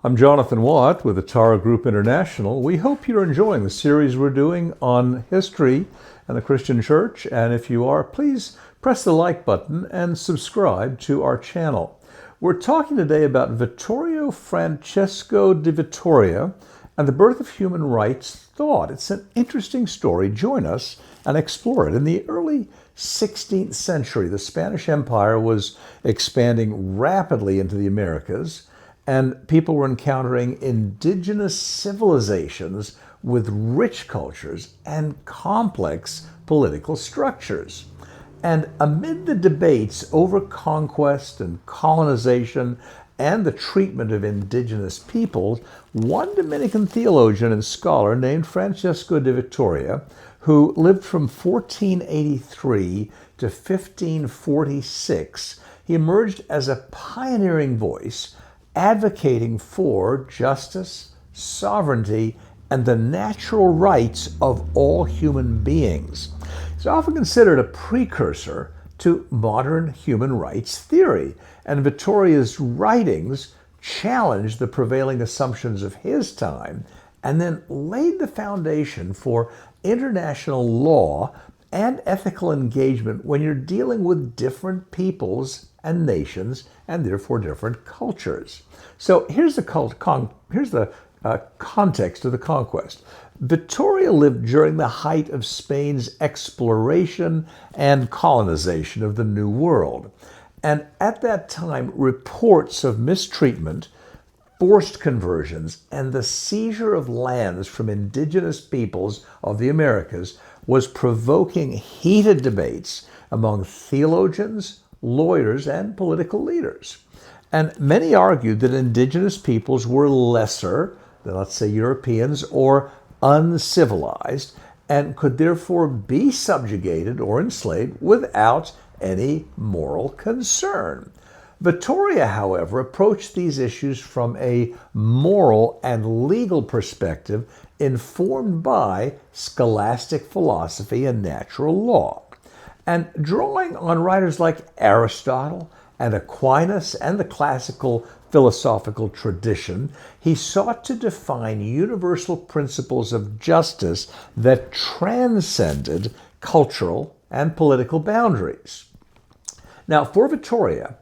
I'm Jonathan Watt with the Tara Group International. We hope you're enjoying the series we're doing on history and the Christian Church. And if you are, please press the like button and subscribe to our channel. We're talking today about Vittorio Francisco de Vitoria and the birth of human rights thought. It's an interesting story. Join us and explore it. In the early 16th century, the Spanish Empire was expanding rapidly into the Americas, and people were encountering indigenous civilizations with rich cultures and complex political structures. And amid the debates over conquest and colonization and the treatment of indigenous peoples, one Dominican theologian and scholar named Francisco de Vitoria, who lived from 1483 to 1546, he emerged as a pioneering voice advocating for justice, sovereignty, and the natural rights of all human beings. He's often considered a precursor to modern human rights theory, and Vittoria's writings challenged the prevailing assumptions of his time and then laid the foundation for international law and ethical engagement when you're dealing with different peoples and nations and therefore different cultures. So here's the context of the conquest. Vitoria lived during the height of Spain's exploration and colonization of the New World. And at that time, reports of mistreatment, forced conversions, and the seizure of lands from indigenous peoples of the Americas was provoking heated debates among theologians, lawyers, and political leaders. And many argued that indigenous peoples were lesser than, let's say, Europeans or uncivilized, and could therefore be subjugated or enslaved without any moral concern. Vitoria, however, approached these issues from a moral and legal perspective informed by scholastic philosophy and natural law. And drawing on writers like Aristotle and Aquinas and the classical philosophical tradition, he sought to define universal principles of justice that transcended cultural and political boundaries. Now, for Vitoria,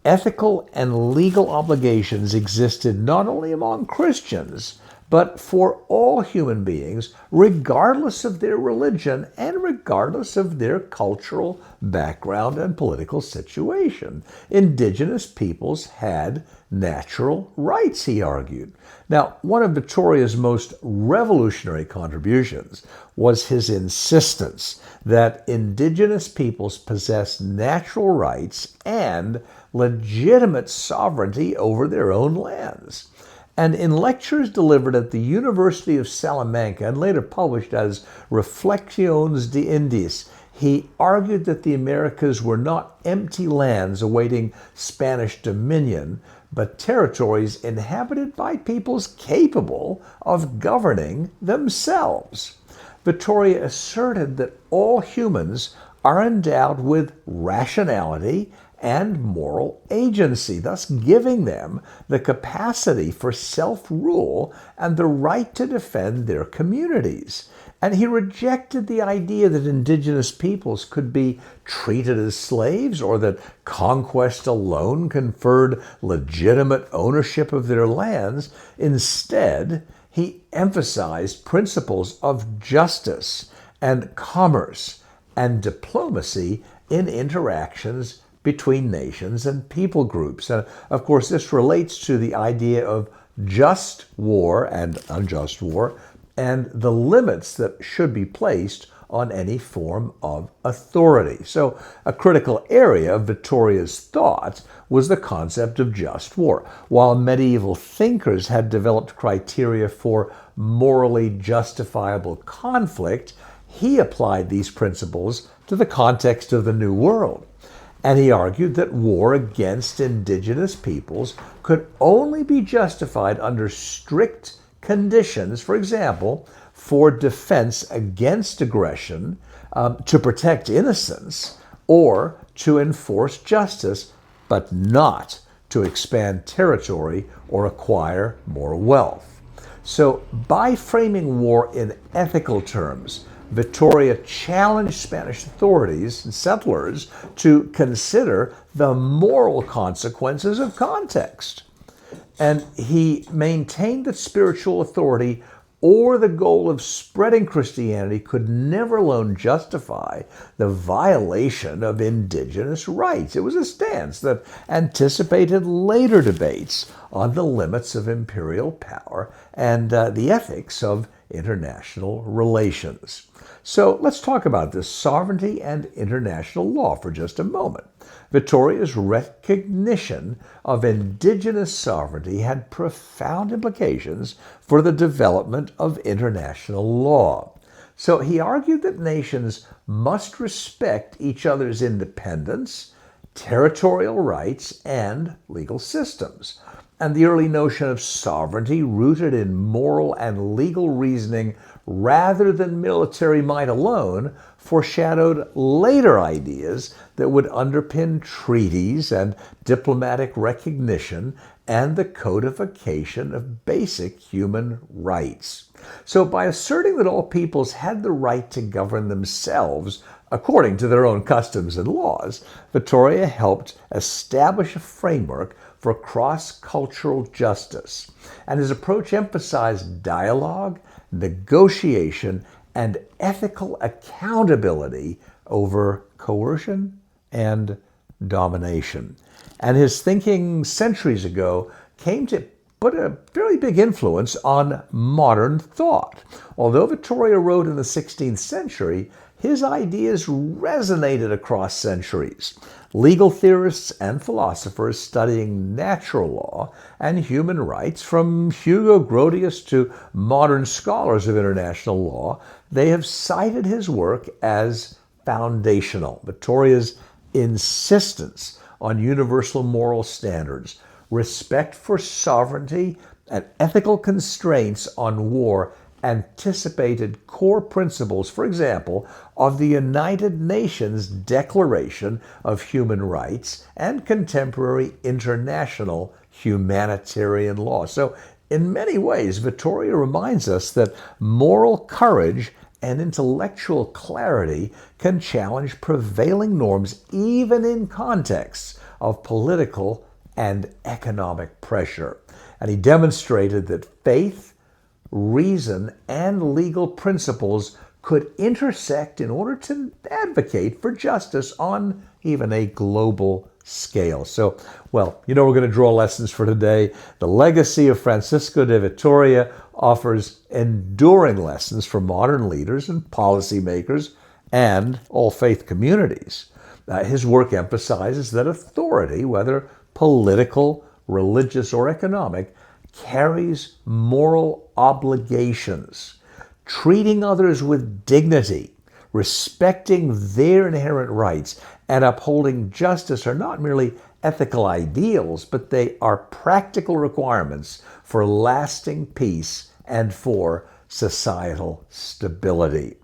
ethical and legal obligations existed not only among Christians, but for all human beings, regardless of their religion and regardless of their cultural background and political situation. Indigenous peoples had natural rights, he argued. Now, one of Vitoria's most revolutionary contributions was his insistence that indigenous peoples possess natural rights and legitimate sovereignty over their own lands. And in lectures delivered at the University of Salamanca and later published as Reflexiones de Indies, he argued that the Americas were not empty lands awaiting Spanish dominion, but territories inhabited by peoples capable of governing themselves. Vitoria asserted that all humans are endowed with rationality and moral agency, thus giving them the capacity for self-rule and the right to defend their communities. And he rejected the idea that indigenous peoples could be treated as slaves or that conquest alone conferred legitimate ownership of their lands. Instead, he emphasized principles of justice and commerce and diplomacy in interactions between nations and people groups. And of course, this relates to the idea of just war and unjust war and the limits that should be placed on any form of authority. So a critical area of Vitoria's thought was the concept of just war. While medieval thinkers had developed criteria for morally justifiable conflict, he applied these principles to the context of the New World. And he argued that war against indigenous peoples could only be justified under strict conditions, for example, for defense against aggression, to protect innocence, or to enforce justice, but not to expand territory or acquire more wealth. So by framing war in ethical terms, Vitoria challenged Spanish authorities and settlers to consider the moral consequences of context. And he maintained that spiritual authority or the goal of spreading Christianity could never alone justify the violation of indigenous rights. It was a stance that anticipated later debates on the limits of imperial power and the ethics of international relations. So let's talk about this sovereignty and international law for just a moment. Vitoria's recognition of indigenous sovereignty had profound implications for the development of international law. So he argued that nations must respect each other's independence, territorial rights, and legal systems. And the early notion of sovereignty, rooted in moral and legal reasoning rather than military might alone, foreshadowed later ideas that would underpin treaties and diplomatic recognition and the codification of basic human rights. So by asserting that all peoples had the right to govern themselves according to their own customs and laws, Vitoria helped establish a framework for cross-cultural justice. And his approach emphasized dialogue, negotiation, and ethical accountability over coercion and domination. And his thinking centuries ago came to put a very big influence on modern thought. Although Vitoria wrote in the 16th century, his ideas resonated across centuries. Legal theorists and philosophers studying natural law and human rights, from Hugo Grotius to modern scholars of international law, they have cited his work as foundational. Vitoria's insistence on universal moral standards, respect for sovereignty, and ethical constraints on war anticipated core principles, for example, of the United Nations Declaration of Human Rights and contemporary international humanitarian law. So, in many ways, Vitoria reminds us that moral courage and intellectual clarity can challenge prevailing norms even in contexts of political and economic pressure. And he demonstrated that faith, reason, and legal principles could intersect in order to advocate for justice on even a global scale. So, well, we're going to draw lessons for today. The legacy of Francisco de Vitoria offers enduring lessons for modern leaders and policymakers and all faith communities. His work emphasizes that authority, whether political, religious, or economic, carries moral obligations. Treating others with dignity, respecting their inherent rights, and upholding justice are not merely ethical ideals, but they are practical requirements for lasting peace and for societal stability.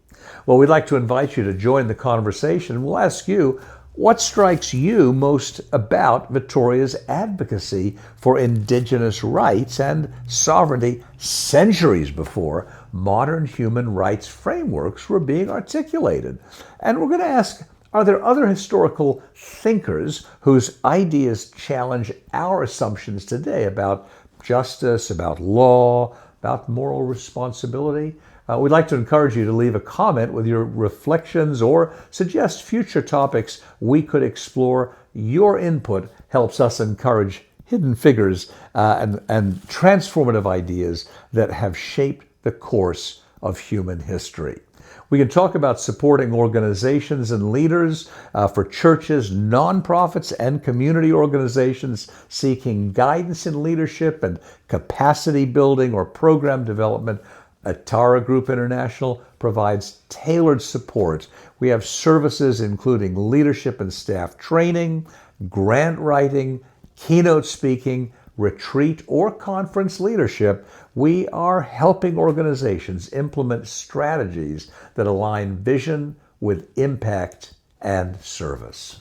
Well, we'd like to invite you to join the conversation. We'll ask you, what strikes you most about Vitoria's advocacy for indigenous rights and sovereignty centuries before modern human rights frameworks were being articulated? And we're going to ask, are there other historical thinkers whose ideas challenge our assumptions today about justice, about law, about moral responsibility? We'd like to encourage you to leave a comment with your reflections or suggest future topics we could explore. Your input helps us encourage hidden figures and transformative ideas that have shaped the course of human history. We can talk about supporting organizations and leaders for churches, nonprofits, and community organizations seeking guidance in leadership and capacity building or program development. Atara Group International provides tailored support. We have services including leadership and staff training, grant writing, keynote speaking, retreat or conference leadership. We are helping organizations implement strategies that align vision with impact and service.